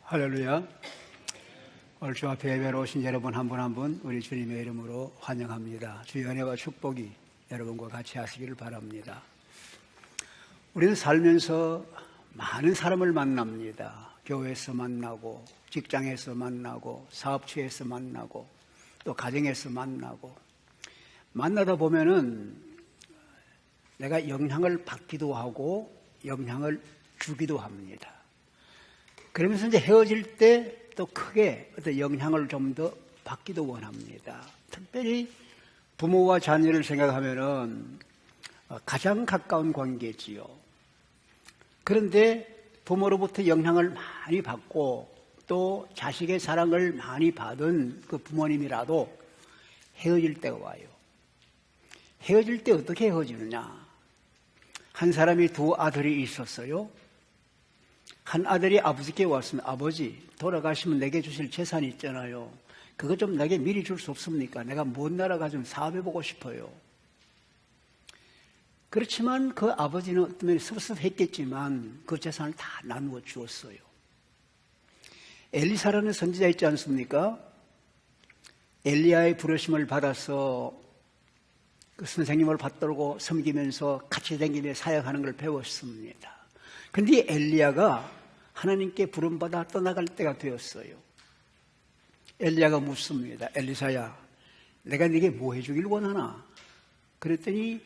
할렐루야. 오늘 주 앞에 예배로 오신 여러분 한 분 한 분 우리 주님의 이름으로 환영합니다. 주의 은혜와 축복이 여러분과 같이 하시기를 바랍니다. 우리는 살면서 많은 사람을 만납니다. 교회에서 만나고, 직장에서 만나고, 사업처에서 만나고, 또 가정에서 만나고. 만나다 보면은 내가 영향을 받기도 하고 영향을 주기도 합니다. 그러면서 이제 헤어질 때 또 크게 어떤 영향을 좀 더 받기도 원합니다. 특별히 부모와 자녀를 생각하면은 가장 가까운 관계지요. 그런데 부모로부터 영향을 많이 받고 또 자식의 사랑을 많이 받은 그 부모님이라도 헤어질 때가 와요. 헤어질 때 어떻게 헤어지느냐? 한 사람이 두 아들이 있었어요. 한 아들이 아버지께 왔으면, 아버지 돌아가시면 내게 주실 재산이 있잖아요. 그거 좀 내게 미리 줄 수 없습니까? 내가 먼 나라 가좀 사업해보고 싶어요. 그렇지만 그 아버지는 어떤 면에 섭섭했겠지만 그 재산을 다 나누어 주었어요. 엘리사라는 선지자 있지 않습니까? 엘리야의 부르심을 받아서 그 선생님을 받들고 섬기면서 같이 다니며 사역하는 걸 배웠습니다. 그런데 엘리야가 하나님께 부름받아 떠나갈 때가 되었어요. 엘리야가 묻습니다. 엘리사야, 내가 네게 뭐 해주길 원하나? 그랬더니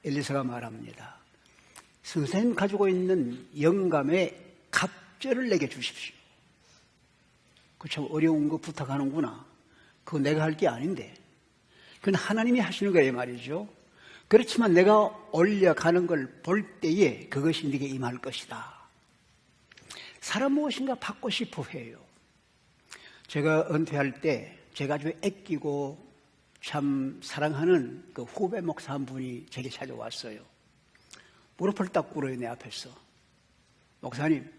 엘리사가 말합니다. 선생님 가지고 있는 영감의 갑절을 내게 주십시오. 그 참 어려운 거 부탁하는구나. 그거 내가 할 게 아닌데. 그건 하나님이 하시는 거예요 말이죠. 그렇지만 내가 올려가는 걸 볼 때에 그것이 네게 임할 것이다. 사람 무엇인가 받고 싶어 해요. 제가 은퇴할 때 제가 아주 아끼고 참 사랑하는 그 후배 목사 한 분이 제게 찾아왔어요. 무릎을 딱 꿇어요, 내 앞에서. 목사님,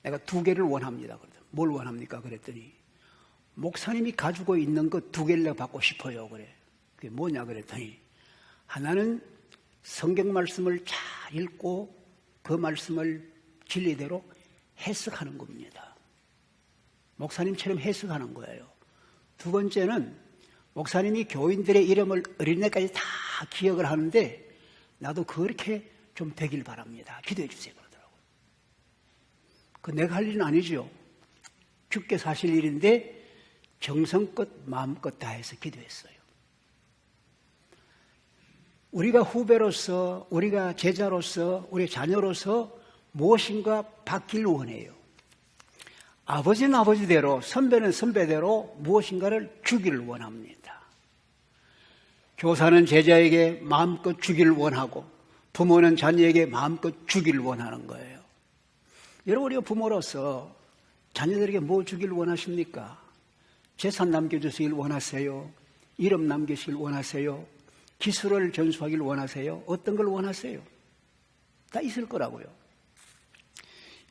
내가 2개를 원합니다. 뭘 원합니까? 그랬더니 목사님이 가지고 있는 거 2개를 내가 받고 싶어요. 그래. 그게 뭐냐? 그랬더니 하나는 성경 말씀을 잘 읽고 그 말씀을 진리대로 해석하는 겁니다. 목사님처럼 해석하는 거예요. 2번째는 목사님이 교인들의 이름을 어린애까지 다 기억을 하는데 나도 그렇게 좀 되길 바랍니다. 기도해 주세요. 그러더라고요. 그 내가 할 일은 아니죠. 주께 사실 일인데 정성껏 마음껏 다해서 기도했어요. 우리가 후배로서, 우리가 제자로서, 우리 자녀로서 무엇인가 받길 원해요. 아버지는 아버지대로, 선배는 선배대로 무엇인가를 주기를 원합니다. 교사는 제자에게 마음껏 주기를 원하고 부모는 자녀에게 마음껏 주기를 원하는 거예요. 여러분, 우리가 부모로서 자녀들에게 뭐 주기를 원하십니까? 재산 남겨주시길 원하세요? 이름 남기시길 원하세요? 기술을 전수하길 원하세요? 어떤 걸 원하세요? 다 있을 거라고요.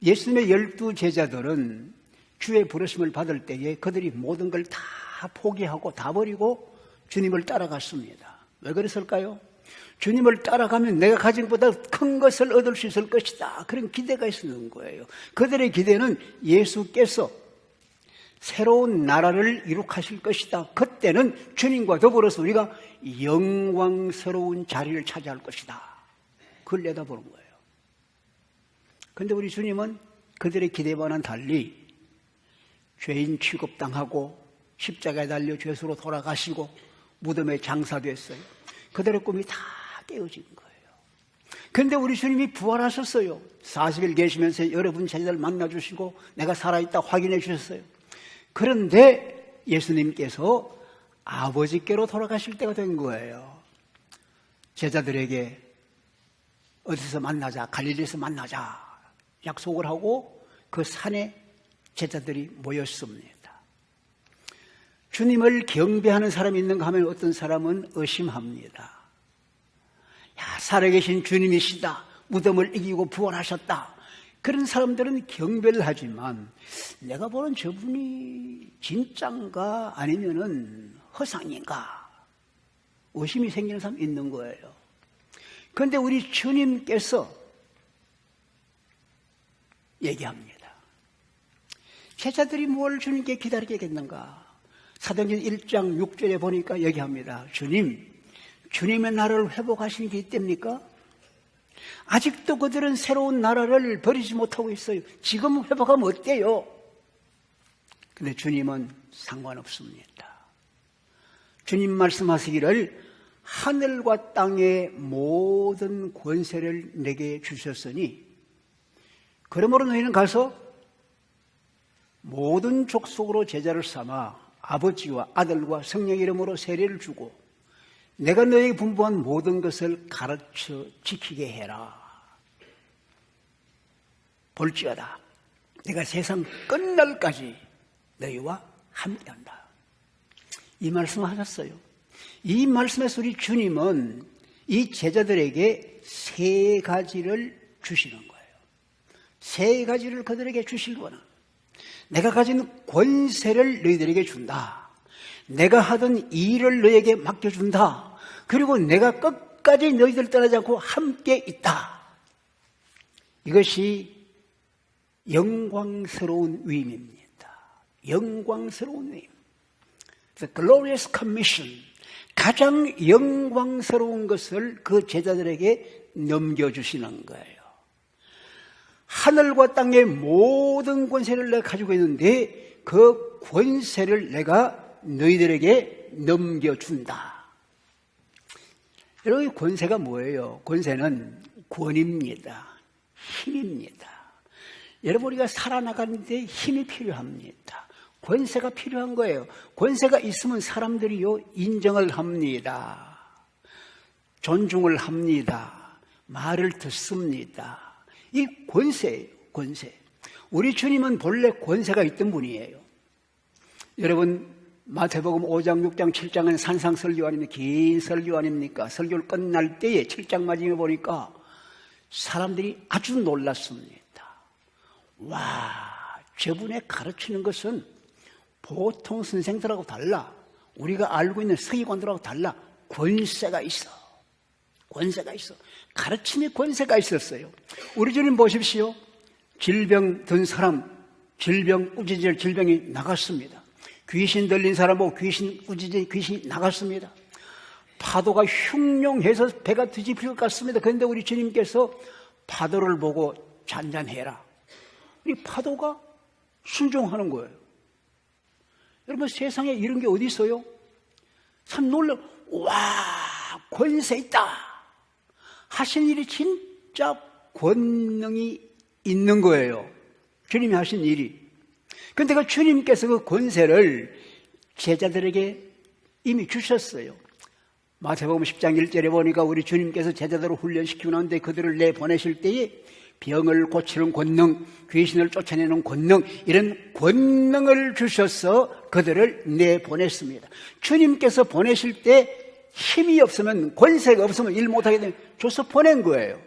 예수님의 12 제자들은 주의 부르심을 받을 때에 그들이 모든 걸 다 포기하고 다 버리고 주님을 따라갔습니다. 왜 그랬을까요? 주님을 따라가면 내가 가진 것보다 큰 것을 얻을 수 있을 것이다. 그런 기대가 있었는 거예요. 그들의 기대는 예수께서 새로운 나라를 이룩하실 것이다. 그때는 주님과 더불어서 우리가 영광스러운 자리를 차지할 것이다. 그걸 내다보는 거예요. 그런데 우리 주님은 그들의 기대와는 달리 죄인 취급당하고 십자가에 달려 죄수로 돌아가시고 무덤에 장사됐어요. 그들의 꿈이 다 깨어진 거예요. 그런데 우리 주님이 부활하셨어요. 40일 계시면서 여러분 제자들 만나주시고 내가 살아있다 확인해 주셨어요. 그런데 예수님께서 아버지께로 돌아가실 때가 된 거예요. 제자들에게 어디서 만나자, 갈릴리에서 만나자 약속을 하고 그 산에 제자들이 모였습니다. 주님을 경배하는 사람이 있는가 하면 어떤 사람은 의심합니다. 야, 살아계신 주님이시다. 무덤을 이기고 부활하셨다. 그런 사람들은 경배를 하지만 내가 보는 저분이 진짠가 아니면은 허상인가 의심이 생기는 사람이 있는 거예요. 그런데 우리 주님께서 얘기합니다. 제자들이 뭘 주님께 기다리겠는가? 사도행전 1장 6절에 보니까 얘기합니다. 주님의 나라를 회복하시는 게 있답니까? 아직도 그들은 새로운 나라를 버리지 못하고 있어요. 지금 회복하면 어때요? 근데 주님은 상관없습니다. 주님 말씀하시기를 하늘과 땅의 모든 권세를 내게 주셨으니 그러므로 너희는 가서 모든 족속으로 제자를 삼아 아버지와 아들과 성령의 이름으로 세례를 주고 내가 너희에게 분부한 모든 것을 가르쳐 지키게 해라. 볼지어다 내가 세상 끝날까지 너희와 함께한다. 이 말씀을 하셨어요. 이 말씀에서 우리 주님은 이 제자들에게 세 가지를 주시는 거예요. 세 가지를 그들에게 주시거나 내가 가진 권세를 너희들에게 준다. 내가 하던 일을 너희에게 맡겨준다. 그리고 내가 끝까지 너희들 떠나지 않고 함께 있다. 이것이 영광스러운 위임입니다. 영광스러운 위임. The glorious commission. 가장 영광스러운 것을 그 제자들에게 넘겨주시는 거예요. 하늘과 땅의 모든 권세를 내가 가지고 있는데 그 권세를 내가 너희들에게 넘겨준다. 여러분, 권세가 뭐예요? 권세는 권입니다. 힘입니다. 여러분, 우리가 살아나가는데 힘이 필요합니다. 권세가 필요한 거예요. 권세가 있으면 사람들이요 인정을 합니다. 존중을 합니다. 말을 듣습니다. 이 권세예요. 권세. 우리 주님은 본래 권세가 있던 분이에요. 여러분, 마태복음 5장, 6장, 7장은 산상설교 아닙니까? 긴 설교 아닙니까? 설교를 끝날 때에 7장 마지막에 보니까 사람들이 아주 놀랐습니다. 와, 저분의 가르치는 것은 보통 선생들하고 달라. 우리가 알고 있는 서기관들하고 달라. 권세가 있어. 권세가 있어. 가르침에 권세가 있었어요. 우리 주님 보십시오. 질병 든 사람, 꾸짖을 질병이 나갔습니다. 귀신 들린 사람하고 꾸짖은 귀신이 나갔습니다. 파도가 흉룡해서 배가 뒤집힐 것 같습니다. 그런데 우리 주님께서 파도를 보고 잔잔해라. 이 파도가 순종하는 거예요. 여러분, 세상에 이런 게 어디 있어요? 참 놀라. 와, 권세 있다. 하신 일이 진짜 권능이 있는 거예요. 주님이 하신 일이. 그런데 그 주님께서 그 권세를 제자들에게 이미 주셨어요. 마태복음 10장 1절에 보니까 우리 주님께서 제자들을 훈련시키고 나는데 그들을 내보내실 때에 병을 고치는 권능, 귀신을 쫓아내는 권능, 이런 권능을 주셔서 그들을 내보냈습니다. 주님께서 보내실 때 힘이 없으면, 권세가 없으면 일 못하게 되면 줘서 보낸 거예요.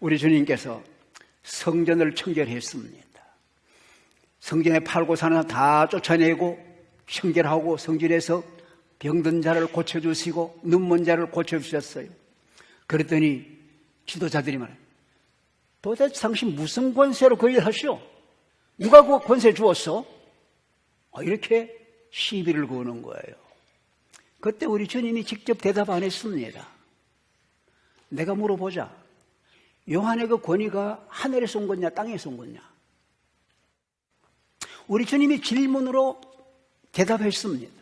우리 주님께서 성전을 청결했습니다. 성전에 팔고 사는 다 쫓아내고 청결하고 성전에서 병든 자를 고쳐주시고 눈먼 자를 고쳐주셨어요. 그랬더니 지도자들이 말해요. 도대체 당신 무슨 권세로 그 일을 하시오? 누가 그 권세 주었어? 이렇게 시비를 거는 거예요. 그때 우리 주님이 직접 대답 안 했습니다. 내가 물어보자. 요한의 그 권위가 하늘에서 온 거냐 땅에서 온 거냐? 우리 주님이 질문으로 대답했습니다.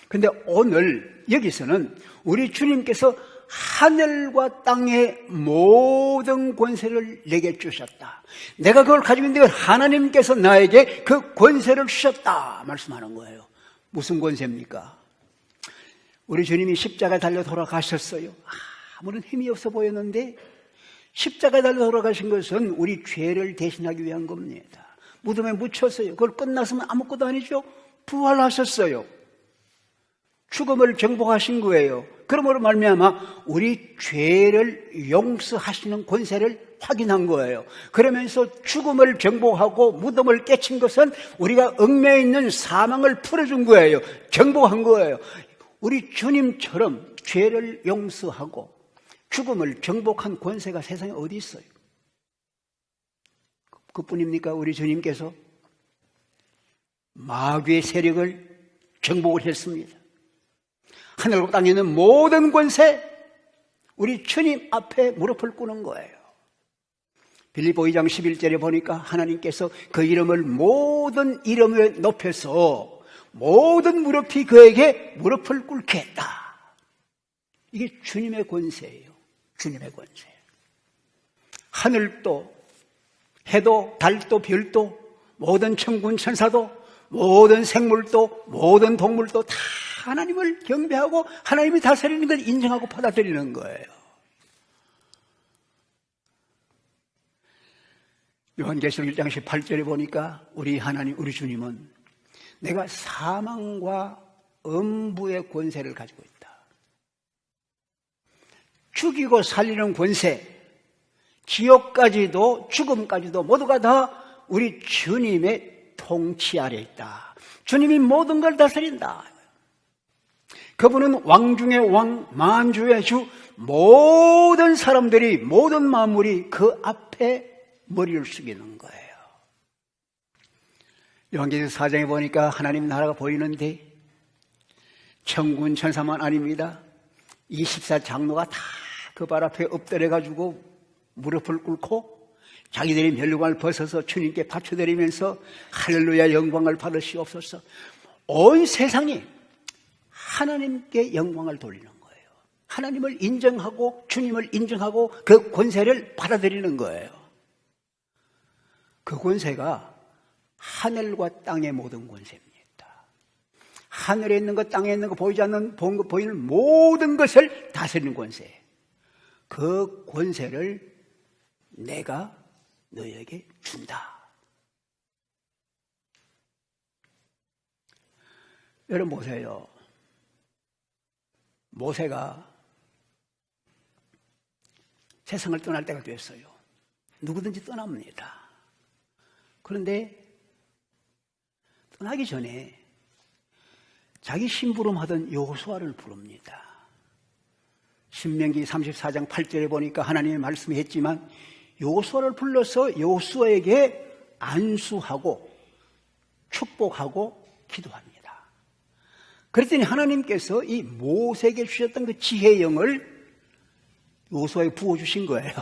그런데 오늘 여기서는 우리 주님께서 하늘과 땅의 모든 권세를 내게 주셨다. 내가 그걸 가지고 있는데 하나님께서 나에게 그 권세를 주셨다 말씀하는 거예요. 무슨 권세입니까? 우리 주님이 십자가에 달려 돌아가셨어요. 아무런 힘이 없어 보였는데 십자가에 달려 돌아가신 것은 우리 죄를 대신하기 위한 겁니다. 무덤에 묻혔어요. 그걸 끝났으면 아무것도 아니죠. 부활하셨어요. 죽음을 정복하신 거예요. 그러므로 말미암아 우리 죄를 용서하시는 권세를 확인한 거예요. 그러면서 죽음을 정복하고 무덤을 깨친 것은 우리가 얽매여 있는 사망을 풀어준 거예요. 정복한 거예요. 우리 주님처럼 죄를 용서하고 죽음을 정복한 권세가 세상에 어디 있어요? 그뿐입니까? 우리 주님께서 마귀의 세력을 정복을 했습니다. 하늘과 땅에 있는 모든 권세, 우리 주님 앞에 무릎을 꿇는 거예요. 빌립보 2장 11절에 보니까 하나님께서 그 이름을 모든 이름에 높여서 모든 무릎이 그에게 무릎을 꿇게 했다. 이게 주님의 권세예요. 주님의 권세. 하늘도, 해도, 달도, 별도, 모든 천군 천사도, 모든 생물도, 모든 동물도 다 하나님을 경배하고 하나님이 다스리는 걸 인정하고 받아들이는 거예요. 요한계시록 1장 18절에 보니까 우리 하나님, 우리 주님은 내가 사망과 음부의 권세를 가지고 있다. 죽이고 살리는 권세, 지옥까지도 죽음까지도 모두가 다 우리 주님의 통치 아래 있다. 주님이 모든 걸 다스린다. 그분은 왕 중의 왕, 만주의 주, 모든 사람들이, 모든 만물이 그 앞에 머리를 숙이는 거예요. 요한계시록 4장에 보니까 하나님 나라가 보이는데 천군 천사만 아닙니다. 24장로가 다 그 발 앞에 엎드려가지고 무릎을 꿇고 자기들이 멸류관을 벗어서 주님께 바쳐드리면서 할렐루야 영광을 받으시옵소서. 온 세상이 하나님께 영광을 돌리는 거예요. 하나님을 인정하고 주님을 인정하고 그 권세를 받아들이는 거예요. 그 권세가 하늘과 땅의 모든 권세입니다. 하늘에 있는 것, 땅에 있는 것, 보이지 않는, 보이는 모든 것을 다스리는 권세. 그 권세를 내가 너에게 준다. 여러분 보세요. 모세가 세상을 떠날 때가 됐어요. 누구든지 떠납니다. 그런데 떠나기 전에 자기 심부름하던 여호수아를 부릅니다. 신명기 34장 8절에 보니까 하나님의 말씀이 했지만 여호수아를 불러서 여호수아에게 안수하고 축복하고 기도합니다. 그랬더니 하나님께서 이 모세에게 주셨던 그 지혜의 영을 여호수아에게 부어주신 거예요.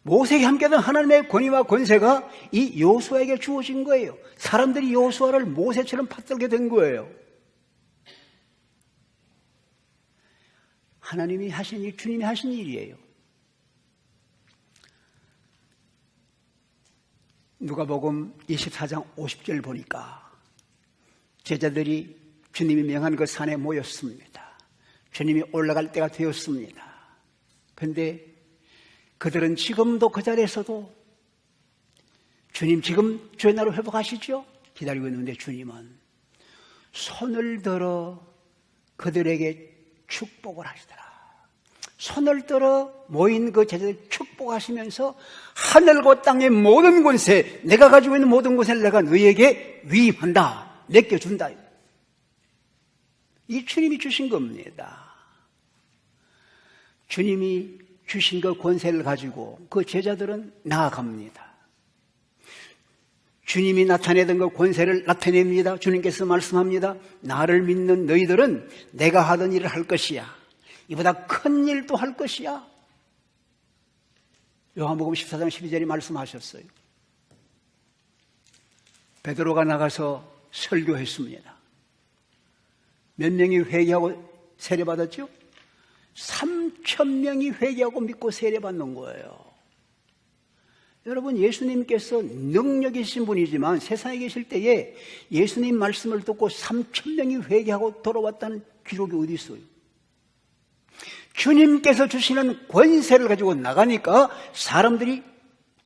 모세에게 함께하던 하나님의 권위와 권세가 이 여호수아에게 주어진 거예요. 사람들이 여호수아를 모세처럼 받들게 된 거예요. 하나님이 하신 일, 주님이 하신 일이에요. 누가복음 24장 50절 보니까 제자들이 주님이 명한 그 산에 모였습니다. 주님이 올라갈 때가 되었습니다. 그런데 그들은 지금도 그 자리에서도 주님 지금 주의 나라로 회복하시죠? 기다리고 있는데 주님은 손을 들어 그들에게 축복을 하시더라. 손을 들어 모인 그 제자들 축복하시면서 하늘과 땅의 모든 권세, 내가 가지고 있는 모든 권세를 내가 너희에게 위임한다. 맡겨준다. 이 주님이 주신 겁니다. 주님이 주신 그 권세를 가지고 그 제자들은 나아갑니다. 주님이 나타내던 그 권세를 나타냅니다. 주님께서 말씀합니다. 나를 믿는 너희들은 내가 하던 일을 할 것이야. 이보다 큰 일도 할 것이야. 요한복음 14장 12절에 말씀하셨어요. 베드로가 나가서 설교했습니다. 몇 명이 회개하고 세례받았죠? 3,000명이 회개하고 믿고 세례받는 거예요. 여러분, 예수님께서 능력이신 분이지만 세상에 계실 때에 예수님 말씀을 듣고 3,000명이 회개하고 돌아왔다는 기록이 어디 있어요? 주님께서 주시는 권세를 가지고 나가니까 사람들이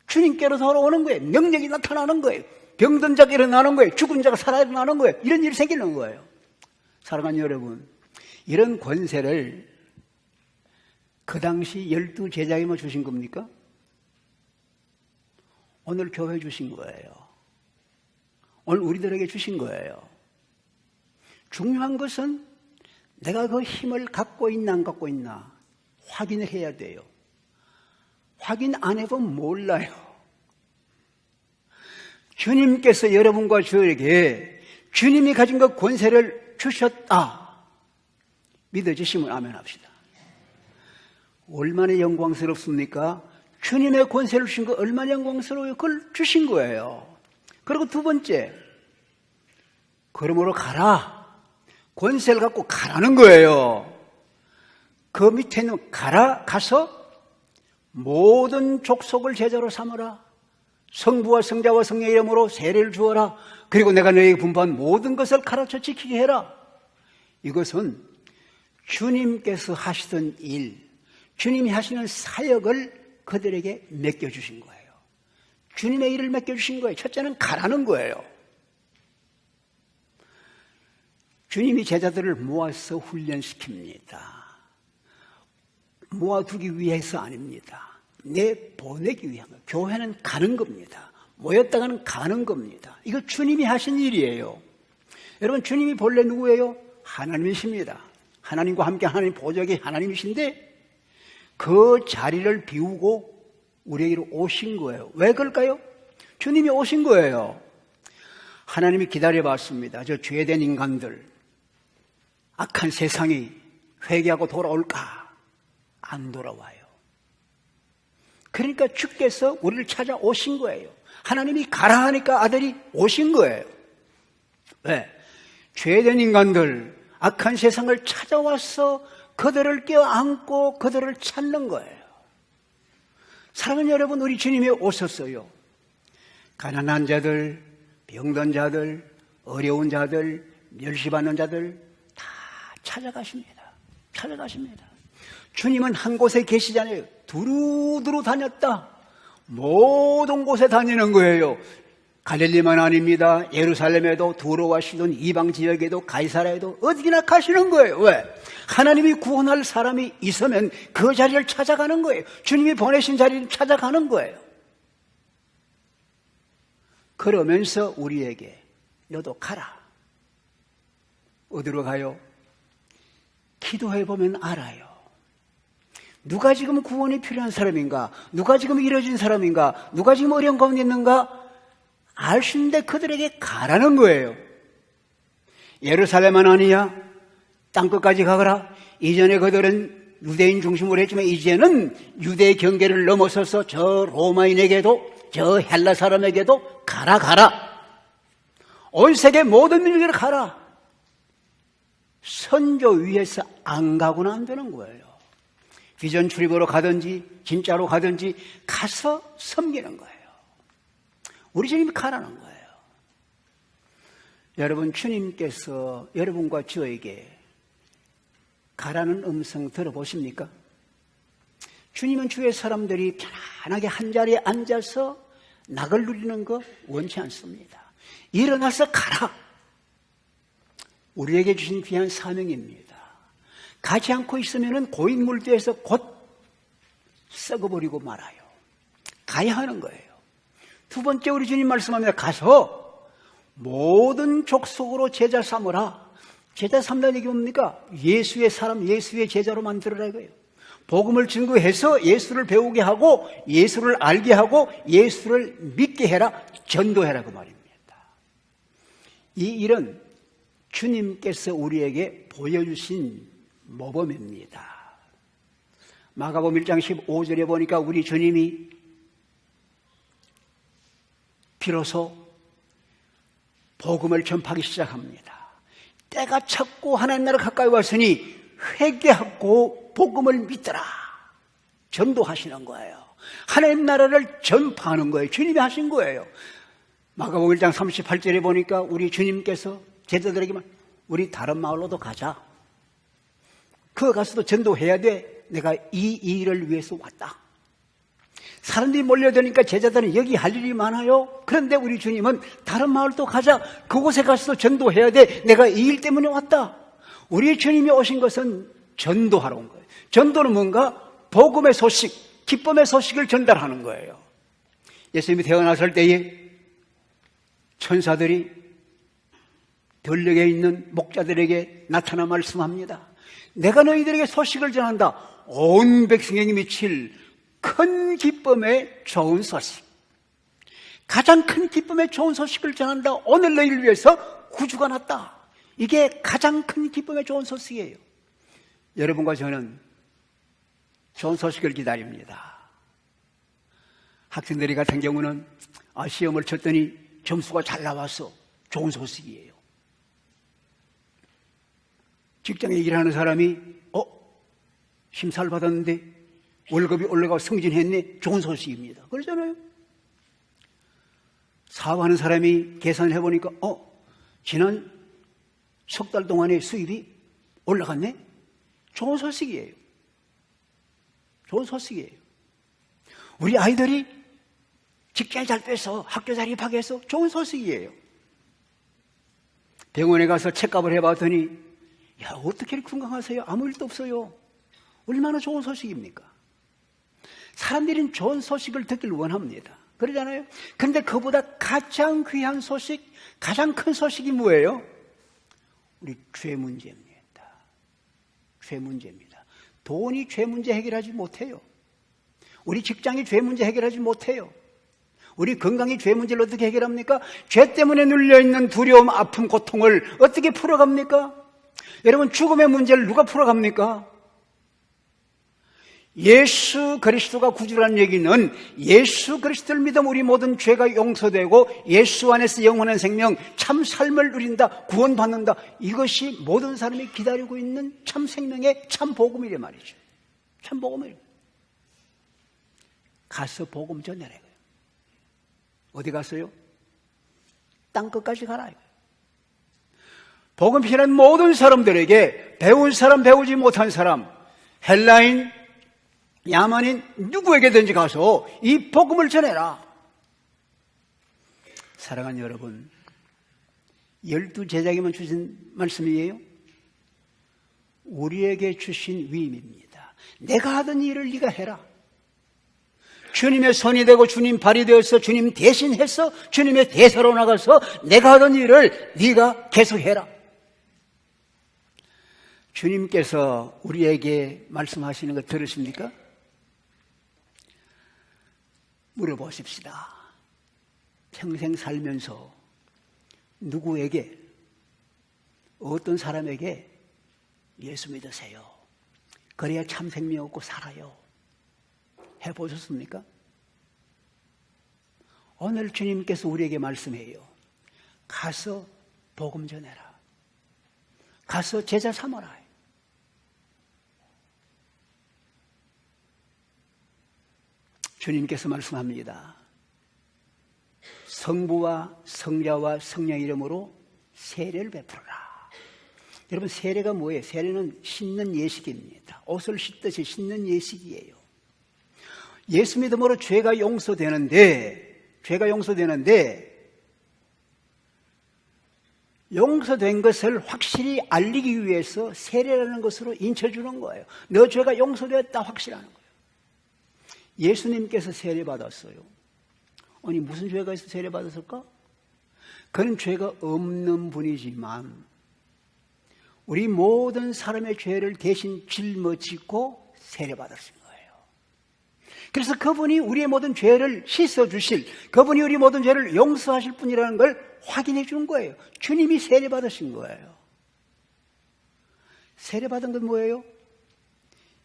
주님께로 돌아오는 거예요. 능력이 나타나는 거예요. 병든 자가 일어나는 거예요. 죽은 자가 살아나는 거예요. 이런 일이 생기는 거예요. 사랑하는 여러분, 이런 권세를 그 당시 12제자에게만 주신 겁니까? 오늘 교회에 주신 거예요. 오늘 우리들에게 주신 거예요. 중요한 것은 내가 그 힘을 갖고 있나 안 갖고 있나 확인을 해야 돼요. 확인 안 해보면 몰라요. 주님께서 여러분과 저에게 주님이 가진 그 권세를 주셨다. 믿어지시면 아멘 합시다. 얼마나 영광스럽습니까? 주님의 권세를 주신 거 얼마나 영광스러워요. 그걸 주신 거예요. 그리고 두 번째, 그러므로 가라. 권세를 갖고 가라는 거예요. 그 밑에는 가서 모든 족속을 제자로 삼으라. 성부와 성자와 성령의 이름으로 세례를 주어라. 그리고 내가 너에게 분부한 모든 것을 가르쳐 지키게 해라. 이것은 주님께서 하시던 일, 주님이 하시는 사역을 그들에게 맡겨주신 거예요. 주님의 일을 맡겨주신 거예요. 첫째는 가라는 거예요. 주님이 제자들을 모아서 훈련시킵니다. 모아두기 위해서 아닙니다. 보내기 위한 거예요. 교회는 가는 겁니다. 모였다가는 가는 겁니다. 이거 주님이 하신 일이에요. 여러분, 주님이 본래 누구예요? 하나님이십니다. 하나님과 함께 하나님 보좌의 하나님이신데 그 자리를 비우고 우리에게로 오신 거예요. 왜 그럴까요? 주님이 오신 거예요. 하나님이 기다려봤습니다. 저 죄된 인간들, 악한 세상이 회개하고 돌아올까? 안 돌아와요. 그러니까 주께서 우리를 찾아오신 거예요. 하나님이 가라 하니까 아들이 오신 거예요. 왜? 죄된 인간들, 악한 세상을 찾아와서 그들을 껴안고 그들을 찾는 거예요. 사랑하는 여러분, 우리 주님이 오셨어요. 가난한 자들, 병든 자들, 어려운 자들, 멸시받는 자들 다 찾아가십니다. 찾아가십니다. 주님은 한 곳에 계시지 않아요. 두루두루 다녔다. 모든 곳에 다니는 거예요. 갈릴리만 아닙니다. 예루살렘에도 두로와 시돈 이방 지역에도 가이사라에도 어디나 가시는 거예요. 왜? 하나님이 구원할 사람이 있으면 그 자리를 찾아가는 거예요. 주님이 보내신 자리를 찾아가는 거예요. 그러면서 우리에게 너도 가라. 어디로 가요? 기도해보면 알아요. 누가 지금 구원이 필요한 사람인가? 누가 지금 이뤄진 사람인가? 누가 지금 어려운 가운데 있는가? 알 수 있는데 그들에게 가라는 거예요. 예루살렘은 아니야. 땅끝까지 가거라. 이전에 그들은 유대인 중심으로 했지만 이제는 유대의 경계를 넘어서서 저 로마인에게도 저 헬라 사람에게도 가라. 온 세계 모든 민족에게 가라. 선조 위에서 안 가고는 안 되는 거예요. 비전 출입으로 가든지 진짜로 가든지 가서 섬기는 거예요. 우리 주님이 가라는 거예요. 여러분, 주님께서 여러분과 저에게 가라는 음성 들어보십니까? 주님은 주의 사람들이 편안하게 한자리에 앉아서 낙을 누리는 거 원치 않습니다. 일어나서 가라. 우리에게 주신 귀한 사명입니다. 가지 않고 있으면 고인물대에서 곧 썩어버리고 말아요. 가야 하는 거예요. 두 번째, 우리 주님 말씀합니다. 가서 모든 족속으로 제자 삼으라. 제자 삼다는 얘기 뭡니까? 예수의 사람, 예수의 제자로 만들어라 이거예요. 복음을 증거해서 예수를 배우게 하고 예수를 알게 하고 예수를 믿게 해라. 전도해라 그 말입니다. 이 일은 주님께서 우리에게 보여주신 모범입니다. 마가복음 1장 15절에 보니까 우리 주님이 비로소 복음을 전파하기 시작합니다. 때가 찼고 하나님 나라 가까이 왔으니 회개하고 복음을 믿더라. 전도하시는 거예요. 하나님 나라를 전파하는 거예요. 주님이 하신 거예요. 마가복음 1장 38절에 보니까 우리 주님께서 제자들에게만 우리 다른 마을로도 가자. 그 가서도 전도해야 돼. 내가 이 일을 위해서 왔다. 사람들이 몰려드니까 제자들은 여기 할 일이 많아요. 그런데 우리 주님은 다른 마을도 가자. 그곳에 가서도 전도해야 돼. 내가 이 일 때문에 왔다. 우리 주님이 오신 것은 전도하러 온 거예요. 전도는 뭔가? 복음의 소식, 기쁨의 소식을 전달하는 거예요. 예수님이 태어났을 때에 천사들이 들녘에 있는 목자들에게 나타나 말씀합니다. 내가 너희들에게 소식을 전한다. 온 백성에게 미칠 큰 기쁨의 좋은 소식. 가장 큰 기쁨의 좋은 소식을 전한다. 오늘 너희를 위해서 구주가 났다. 이게 가장 큰 기쁨의 좋은 소식이에요. 여러분과 저는 좋은 소식을 기다립니다. 학생들이 같은 경우는 시험을 쳤더니 점수가 잘 나와서 좋은 소식이에요. 직장에 일하는 사람이 심사를 받았는데 월급이 올라가고 승진했네. 좋은 소식입니다. 그러잖아요. 사업하는 사람이 계산을 해보니까 지난 석 달 동안의 수입이 올라갔네. 좋은 소식이에요. 좋은 소식이에요. 우리 아이들이 직장에 잘 돼서 학교 잘 입학해서 좋은 소식이에요. 병원에 가서 체크업을 해봤더니 어떻게 이렇게 건강하세요? 아무 일도 없어요. 얼마나 좋은 소식입니까? 사람들은 좋은 소식을 듣길 원합니다. 그러잖아요. 근데 그보다 가장 귀한 소식, 가장 큰 소식이 뭐예요? 우리 죄 문제입니다. 죄 문제입니다. 돈이 죄 문제 해결하지 못해요. 우리 직장이 죄 문제 해결하지 못해요. 우리 건강이 죄 문제를 어떻게 해결합니까? 죄 때문에 눌려있는 두려움, 아픔, 고통을 어떻게 풀어갑니까? 여러분, 죽음의 문제를 누가 풀어갑니까? 예수 그리스도가 구주라는 얘기는 예수 그리스도를 믿으면 우리 모든 죄가 용서되고 예수 안에서 영원한 생명, 참 삶을 누린다, 구원받는다. 이것이 모든 사람이 기다리고 있는 참 생명의 참 복음이란 말이죠. 참 복음이에요. 가서 복음 전해라. 어디 갔어요? 땅끝까지 가라. 복음 필요한 모든 사람들에게 배운 사람, 배우지 못한 사람, 헬라인, 야만인 누구에게든지 가서 이 복음을 전해라. 사랑하는 여러분, 12제자에게만 주신 말씀이에요. 우리에게 주신 위임입니다. 내가 하던 일을 네가 해라. 주님의 손이 되고 주님 발이 되어서 주님 대신해서 주님의 대사로 나가서 내가 하던 일을 네가 계속해라. 주님께서 우리에게 말씀하시는 거 들으십니까? 물어보십시다. 평생 살면서 누구에게, 어떤 사람에게 예수 믿으세요. 그래야 참 생명 얻고 살아요. 해보셨습니까? 오늘 주님께서 우리에게 말씀해요. 가서 복음 전해라. 가서 제자 삼아라. 주님께서 말씀합니다. 성부와 성자와 성령 이름으로 세례를 베풀어라. 여러분, 세례가 뭐예요? 세례는 씻는 예식입니다. 옷을 씻듯이 씻는 예식이에요. 예수 믿음으로 죄가 용서되는데 용서된 것을 확실히 알리기 위해서 세례라는 것으로 인쳐주는 거예요. 너 죄가 용서되었다 확실하는 거예요. 예수님께서 세례받았어요. 아니, 무슨 죄가 있어 세례받았을까? 그는 죄가 없는 분이지만 우리 모든 사람의 죄를 대신 짊어지고 세례받았을 거예요. 그래서 그분이 우리의 모든 죄를 씻어주실, 그분이 우리 모든 죄를 용서하실 분이라는 걸 확인해 준 거예요. 주님이 세례받으신 거예요. 세례받은 건 뭐예요?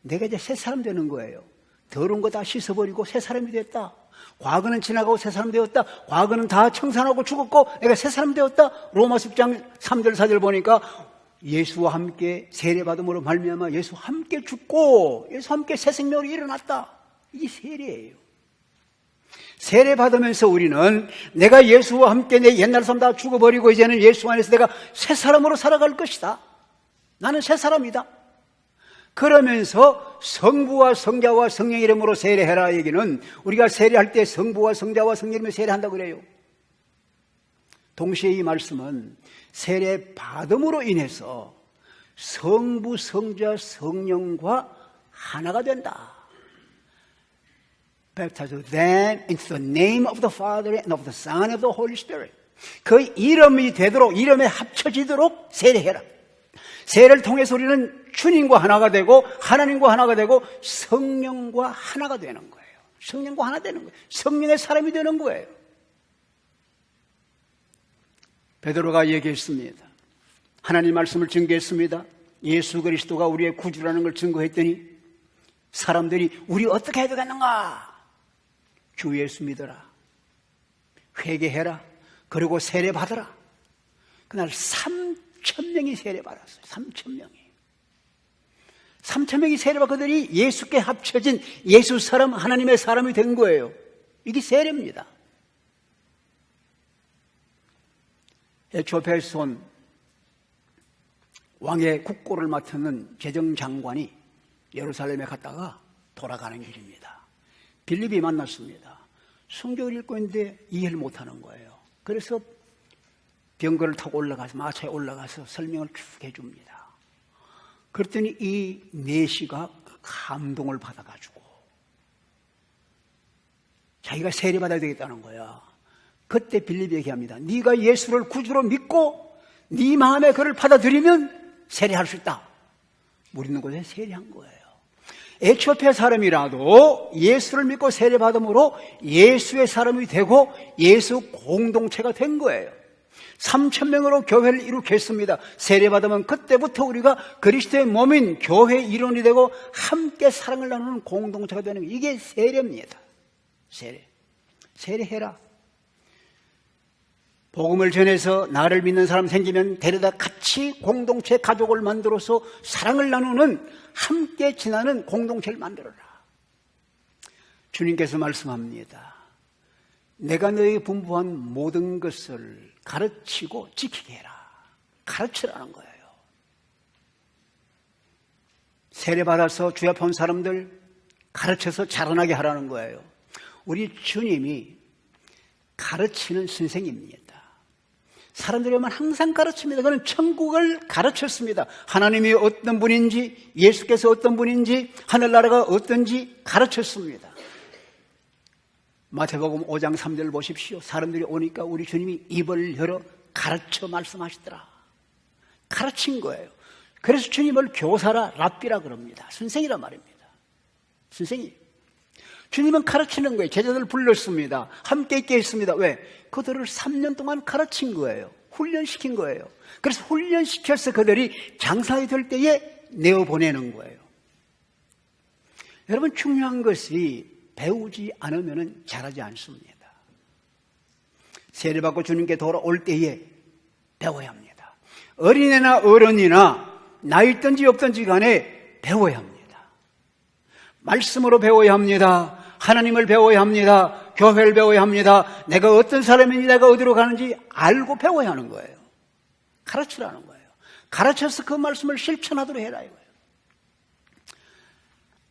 내가 이제 새 사람 되는 거예요. 더러운 거 다 씻어버리고 새 사람이 됐다. 과거는 지나가고 새 사람 되었다. 과거는 다 청산하고 죽었고 내가 새 사람 되었다. 로마서 10장 3절 4절 보니까 예수와 함께 세례받음으로 말미암아 예수와 함께 죽고 예수와 함께 새 생명으로 일어났다. 이게 세례예요. 세례받으면서 우리는 내가 예수와 함께 내 옛날 삶 다 죽어버리고 이제는 예수 안에서 내가 새 사람으로 살아갈 것이다. 나는 새 사람이다. 그러면서 성부와 성자와 성령 이름으로 세례해라 얘기는 우리가 세례할 때 성부와 성자와 성령 이름으로 세례한다고 그래요. 동시에 이 말씀은 세례 받음으로 인해서 성부, 성자, 성령과 하나가 된다. Baptize them into the name of the Father and of the Son and of the Holy Spirit. 그 이름이 되도록, 이름에 합쳐지도록 세례해라. 세례를 통해서 우리는 주님과 하나가 되고 하나님과 하나가 되고 성령과 하나가 되는 거예요. 성령과 하나 되는 거예요. 성령의 사람이 되는 거예요. 베드로가 얘기했습니다. 하나님 말씀을 증거했습니다. 예수 그리스도가 우리의 구주라는 걸 증거했더니 사람들이 우리 어떻게 해야 되겠는가? 주 예수 믿어라, 회개해라, 그리고 세례 받아라. 그날 3,000명이 세례 받았어요. 3,000명이 세례 받거더니 예수께 합쳐진 예수 사람, 하나님의 사람이 된 거예요. 이게 세례입니다. 에티오피아에서 온 왕의 국고를 맡는 재정장관이 예루살렘에 갔다가 돌아가는 길입니다. 빌립이 만났습니다. 성경을 읽고 있는데 이해를 못하는 거예요. 그래서 병거를 타고 올라가서 마차에 올라가서 설명을 쭉 해줍니다. 그랬더니 이 내시가 감동을 받아가지고 자기가 세례받아야 되겠다는 거야. 그때 빌립이 얘기합니다. 네가 예수를 구주로 믿고 네 마음에 그를 받아들이면 세례할 수 있다. 물 있는 곳에 세례한 거예요. 에티오피아 사람이라도 예수를 믿고 세례받음으로 예수의 사람이 되고 예수 공동체가 된 거예요. 3,000명으로 교회를 일으켰습니다. 세례받으면 그때부터 우리가 그리스도의 몸인 교회의 일원이 되고 함께 사랑을 나누는 공동체가 되는 거예요. 이게 세례입니다. 세례해라. 복음을 전해서 나를 믿는 사람 생기면 데려다 같이 공동체 가족을 만들어서 사랑을 나누는 함께 지나는 공동체를 만들어라. 주님께서 말씀합니다. 내가 너에게 분부한 모든 것을 가르치고 지키게 해라. 가르치라는 거예요. 세례받아서 주 앞에 온 사람들 가르쳐서 자라나게 하라는 거예요. 우리 주님이 가르치는 선생입니다. 사람들이 오면 항상 가르칩니다. 그는 천국을 가르쳤습니다. 하나님이 어떤 분인지, 예수께서 어떤 분인지, 하늘나라가 어떤지 가르쳤습니다. 마태복음 5장 3절을 보십시오. 사람들이 오니까 우리 주님이 입을 열어 가르쳐 말씀하시더라. 가르친 거예요. 그래서 주님을 교사라, 랍비라 그럽니다. 선생이란 말입니다. 선생님. 주님은 가르치는 거예요. 제자들 불렀습니다. 함께 있게 했습니다. 왜? 그들을 3년 동안 가르친 거예요. 훈련시킨 거예요. 그래서 훈련시켜서 그들이 장사가 될 때에 내어보내는 거예요. 여러분, 중요한 것이 배우지 않으면 잘하지 않습니다. 세례받고 주님께 돌아올 때에 배워야 합니다. 어린애나 어른이나 나이 있든지 없든지 간에 배워야 합니다. 말씀으로 배워야 합니다. 하나님을 배워야 합니다. 교회를 배워야 합니다. 내가 어떤 사람인지 내가 어디로 가는지 알고 배워야 하는 거예요. 가르치라는 거예요. 가르쳐서 그 말씀을 실천하도록 해라 이거예요.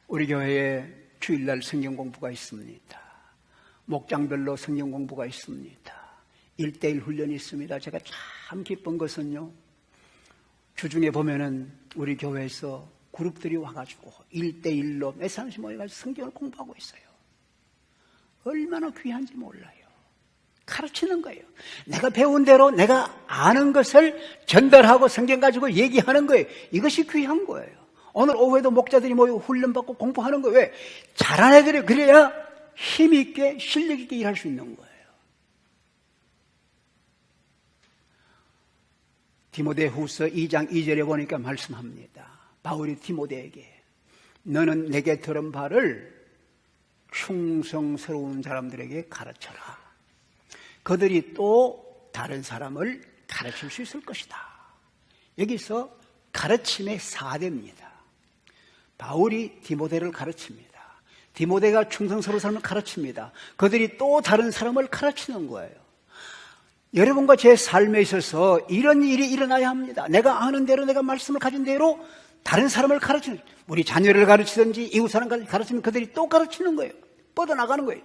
우리 교회에 주일날 성경 공부가 있습니다. 목장별로 성경 공부가 있습니다. 1:1 훈련이 있습니다. 제가 참 기쁜 것은요, 주중에 보면은 우리 교회에서 그룹들이 와가지고 1:1로 몇 사람씩 모여가지고 성경을 공부하고 있어요. 얼마나 귀한지 몰라요. 가르치는 거예요. 내가 배운 대로 내가 아는 것을 전달하고 성경 가지고 얘기하는 거예요. 이것이 귀한 거예요. 오늘 오후에도 목자들이 모이고 훈련받고 공부하는 거예요. 왜? 잘한 애들이 그래야 힘있게 실력있게 일할 수 있는 거예요. 디모데후서 2장 2절에 보니까 말씀합니다. 바울이 디모데에게 너는 내게 들은 바를 충성스러운 사람들에게 가르쳐라. 그들이 또 다른 사람을 가르칠 수 있을 것이다. 여기서 가르침의 4대입니다. 바울이 디모데를 가르칩니다. 디모데가 충성스러운 사람을 가르칩니다. 그들이 또 다른 사람을 가르치는 거예요. 여러분과 제 삶에 있어서 이런 일이 일어나야 합니다. 내가 아는 대로, 내가 말씀을 가진 대로 다른 사람을 가르치는, 우리 자녀를 가르치든지 이웃 사람을 가르치면 그들이 또 가르치는 거예요. 뻗어나가는 거예요.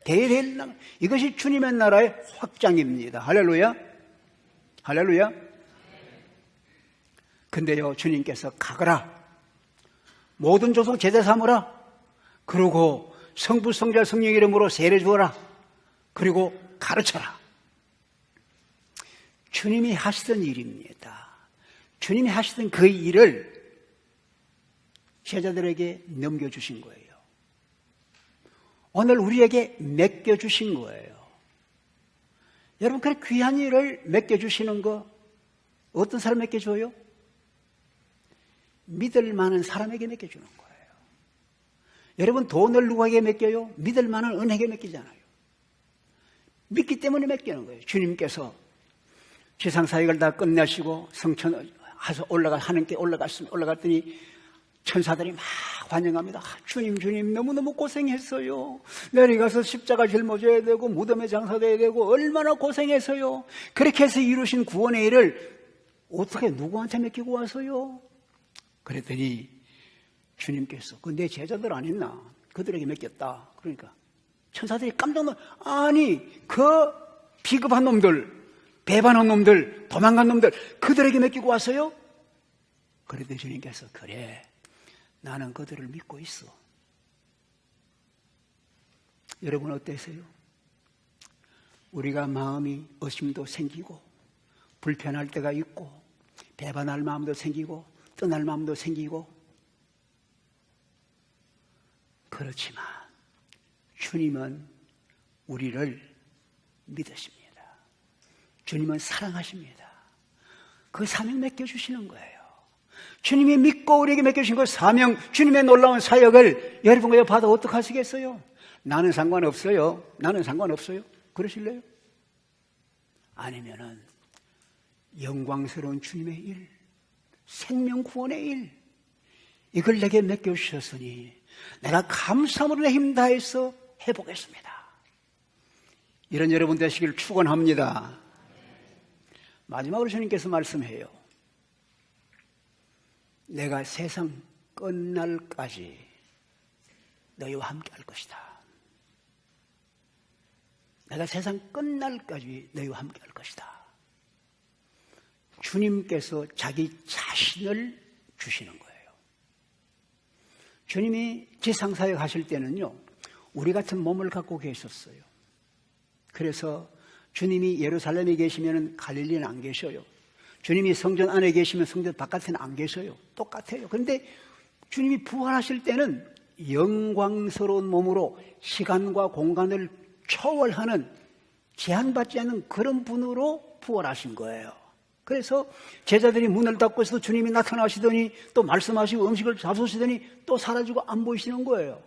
대대를 이것이 주님의 나라의 확장입니다. 할렐루야. 할렐루야. 근데요, 주님께서 가거라, 모든 족속 제자 삼으라, 그리고 성부 성자 성령 이름으로 세례 주어라, 그리고 가르쳐라. 주님이 하시던 일입니다. 주님이 하시던 그 일을 제자들에게 넘겨주신 거예요. 오늘 우리에게 맡겨주신 거예요. 여러분, 그렇게 귀한 일을 맡겨주시는 거 어떤 사람 맡겨줘요? 믿을 만한 사람에게 맡겨주는 거예요. 여러분, 돈을 누구에게 맡겨요? 믿을 만한 은혜에게 맡기잖아요. 믿기 때문에 맡기는 거예요. 주님께서 지상사역을 다 끝내시고 성천 하나님께 올라갔더니 천사들이 막 환영합니다. 주님 너무너무 고생했어요. 내려가서 십자가 짊어져야 되고 무덤에 장사돼야 되고 얼마나 고생했어요. 그렇게 해서 이루신 구원의 일을 어떻게 누구한테 맡기고 와서요? 그랬더니 주님께서 그 내 제자들 아니나 그들에게 맡겼다. 그러니까 천사들이 깜짝 놀라. 아니 그 비겁한 놈들, 배반한 놈들, 도망간 놈들 그들에게 맡기고 왔어요? 그랬더니 주님께서 그래, 나는 그들을 믿고 있어. 여러분 어떠세요? 우리가 마음이 의심도 생기고 불편할 때가 있고 배반할 마음도 생기고 떠날 마음도 생기고, 그렇지만 주님은 우리를 믿으십니다. 주님은 사랑하십니다. 그 사명 맡겨주시는 거예요. 주님이 믿고 우리에게 맡겨주신 그 사명, 주님의 놀라운 사역을 여러분과 받아 어떡하시겠어요? 나는 상관없어요. 나는 상관없어요. 그러실래요? 아니면은 영광스러운 주님의 일, 생명 구원의 일, 이걸 내게 맡겨주셨으니 내가 감사함으로 내 힘 다해서 해보겠습니다. 이런 여러분 되시길 축원합니다. 마지막으로 주님께서 말씀해요. 내가 세상 끝날까지 너희와 함께 할 것이다. 내가 세상 끝날까지 너희와 함께 할 것이다. 주님께서 자기 자신을 주시는 거예요. 주님이 지상사역 하실 때는요, 우리 같은 몸을 갖고 계셨어요. 그래서 주님이 예루살렘에 계시면 갈릴리는 안 계셔요. 주님이 성전 안에 계시면 성전 바깥에는 안 계셔요. 똑같아요. 그런데 주님이 부활하실 때는 영광스러운 몸으로 시간과 공간을 초월하는, 제한받지 않는 그런 분으로 부활하신 거예요. 그래서 제자들이 문을 닫고 있어도 주님이 나타나시더니 또 말씀하시고 음식을 잡수시더니 또 사라지고 안 보이시는 거예요.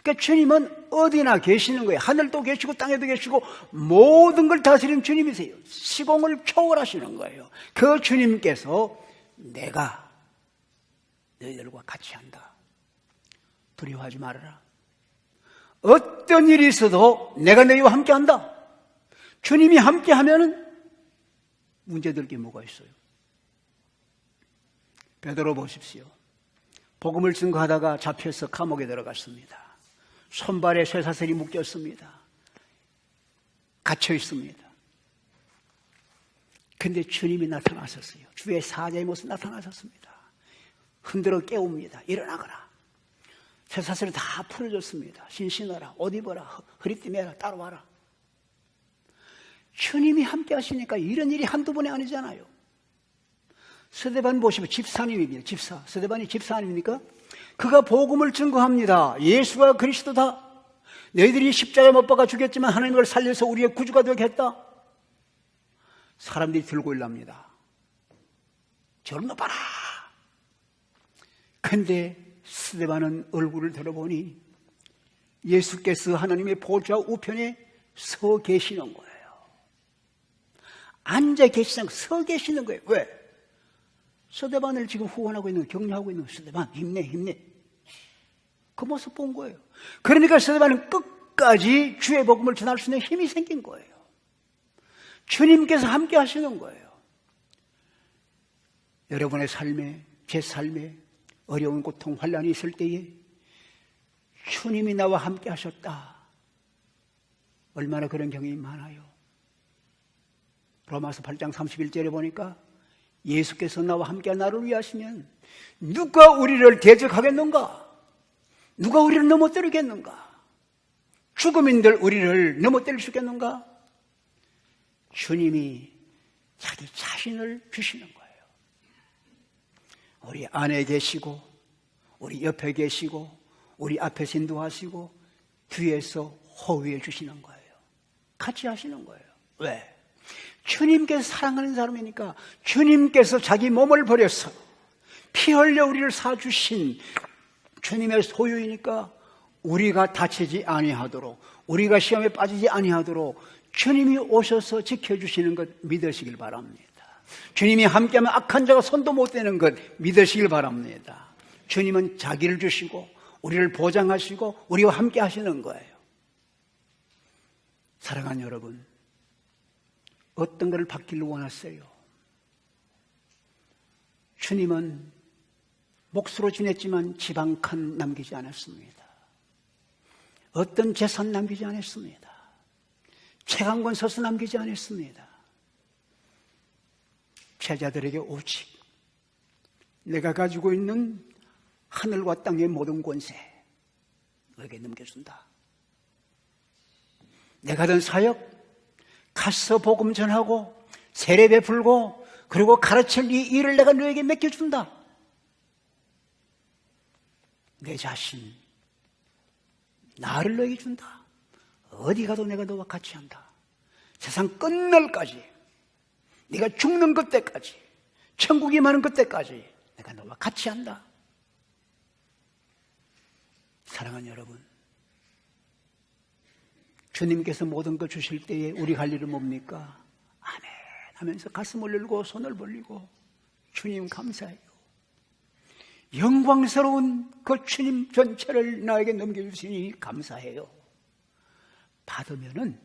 그러니까 주님은 어디나 계시는 거예요. 하늘도 계시고 땅에도 계시고 모든 걸 다스리는 주님이세요. 시공을 초월하시는 거예요. 그 주님께서 내가 너희들과 같이 한다. 두려워하지 말아라. 어떤 일이 있어도 내가 너희와 함께 한다. 주님이 함께 하면은 문제될 게 뭐가 있어요? 베드로 보십시오. 복음을 증거하다가 잡혀서 감옥에 들어갔습니다. 손발에 쇠사슬이 묶였습니다. 갇혀 있습니다. 근데 주님이 나타나셨어요. 주의 사자의 모습 나타나셨습니다. 흔들어 깨웁니다. 일어나거라. 쇠사슬이 다 풀어졌습니다. 신신하라, 옷 입어라, 허리띠 매라, 따라와라. 주님이 함께 하시니까 이런 일이 한두 번이 아니잖아요. 스데반 보시면 집사님입니다. 집사. 스데반이 집사 아닙니까? 그가 복음을 증거합니다. 예수가 그리스도다. 너희들이 십자가에 못 박아 죽였지만 하나님이 그걸 살려서 우리의 구주가 되겠다. 사람들이 들고 일납니다. 저를 높아라. 근데 스데반은 얼굴을 들어보니 예수께서 하나님의 보좌 우편에 서 계시는 거예요. 앉아 계시는, 서 계시는 거예요. 왜? 스데반을 지금 후원하고 있는, 격려하고 있는 스데반, 힘내. 그 모습 본 거예요. 그러니까 스데반은 끝까지 주의 복음을 전할 수 있는 힘이 생긴 거예요. 주님께서 함께 하시는 거예요. 여러분의 삶에, 제 삶에 어려운 고통, 환난이 있을 때에 주님이 나와 함께 하셨다. 얼마나 그런 경험이 많아요. 로마서 8장 31절에 보니까 예수께서 나와 함께 나를 위하시면 누가 우리를 대적하겠는가? 누가 우리를 넘어뜨리겠는가? 죽음인들 우리를 넘어뜨릴 수 있겠는가? 주님이 자기 자신을 주시는 거예요. 우리 안에 계시고 우리 옆에 계시고 우리 앞에서 인도하시고 뒤에서 호위해 주시는 거예요. 같이 하시는 거예요. 왜? 주님께서 사랑하는 사람이니까. 주님께서 자기 몸을 버려서 피 흘려 우리를 사주신 주님의 소유이니까 우리가 다치지 아니하도록, 우리가 시험에 빠지지 아니하도록 주님이 오셔서 지켜주시는 것 믿으시길 바랍니다. 주님이 함께하면 악한 자가 손도 못 대는 것 믿으시길 바랍니다. 주님은 자기를 주시고 우리를 보장하시고 우리와 함께 하시는 거예요. 사랑하는 여러분, 어떤 것을 받기를 원하세요? 주님은 몫으로 지냈지만 집 한 칸 남기지 않았습니다. 어떤 재산 남기지 않았습니다. 책 한 권 서서 남기지 않았습니다. 제자들에게 오직 내가 가지고 있는 하늘과 땅의 모든 권세 너에게 넘겨준다. 내가 하던 사역 가서 복음 전하고 세례 베풀고 그리고 가르칠 이 일을 내가 너에게 맡겨준다. 내 자신 나를 너에게 준다. 어디 가도 내가 너와 같이 한다. 세상 끝날까지, 네가 죽는 그때까지, 천국이 많은 그때까지 내가 너와 같이 한다. 사랑하는 여러분, 주님께서 모든 것 주실 때에 우리 할 일은 뭡니까? 아멘 하면서 가슴을 열고 손을 벌리고 주님 감사해요. 영광스러운 그 주님 전체를 나에게 넘겨주시니 감사해요. 받으면은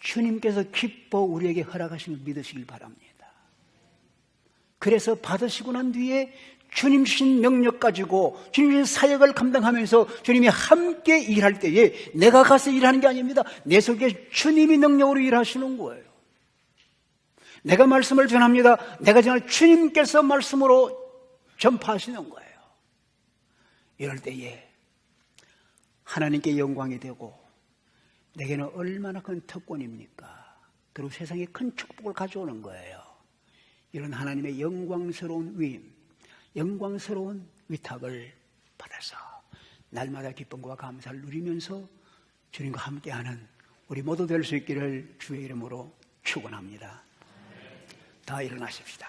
주님께서 기뻐 우리에게 허락하심을 믿으시길 바랍니다. 그래서 받으시고 난 뒤에 주님 주신 능력 가지고 주님 주신 사역을 감당하면서 주님이 함께 일할 때에 내가 가서 일하는 게 아닙니다. 내 속에 주님이 능력으로 일하시는 거예요. 내가 말씀을 전합니다. 내가 전할 주님께서 말씀으로 전파하시는 거예요. 이럴 때에 하나님께 영광이 되고 내게는 얼마나 큰 특권입니까? 그리고 세상에 큰 축복을 가져오는 거예요. 이런 하나님의 영광스러운 위임, 영광스러운 위탁을 받아서 날마다 기쁨과 감사를 누리면서 주님과 함께하는 우리 모두 될 수 있기를 주의 이름으로 축원합니다. 다 일어나십시다.